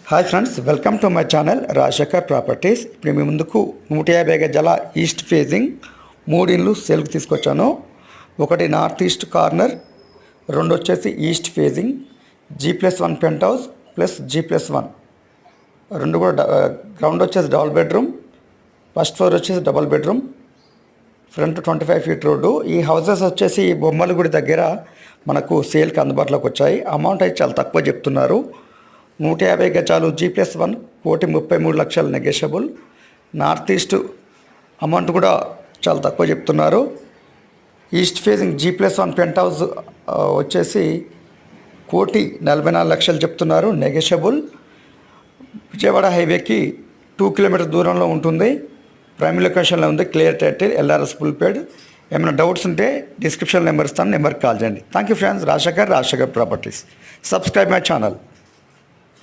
Hi friends, welcome to my channel Rajasekhar properties. ఇప్పుడు మీ ముందుకు 150 గజాల ఈస్ట్ ఫేజింగ్ 3 ఇండ్లు సేల్కి తీసుకొచ్చాను. ఒకటి నార్త్ ఈస్ట్ కార్నర్, రెండు వచ్చేసి east facing G+1 penthouse plus G+1. రెండు కూడా గ్రౌండ్ వచ్చేసి డబుల్ బెడ్రూమ్, ఫస్ట్ ఫ్లోర్ వచ్చేసి double bedroom, front 25 feet road. ఈ హౌసెస్ వచ్చేసి బొమ్మలగుడి దగ్గర మనకు సేల్కి అందుబాటులోకి వచ్చాయి. అమౌంట్ అయితే చాలా తక్కువ చెప్తున్నారు. 150 గజాలు G+1 1,33 లక్షలు నెగోషియబుల్. నార్త్ ఈస్ట్ అమౌంట్ కూడా చాలా తక్కువ చెప్తున్నారు. East facing G+1 pent house వచ్చేసి 1,44 లక్షలు చెప్తున్నారు, నెగోషియబుల్. విజయవాడ హైవేకి 2 కిలోమీటర్ దూరంలో ఉంటుంది. ప్రైమ్ లొకేషన్లో ఉంది. క్లియర్ టైటిల్, LRS ఫుల్ పేడ్. ఏమైనా డౌట్స్ ఉంటే డిస్క్రిప్షన్ నెంబర్ ఇస్తాను, నెంబర్కి కాల్ చేయండి. Thank you friends. Rajasekhar properties. Subscribe my channel.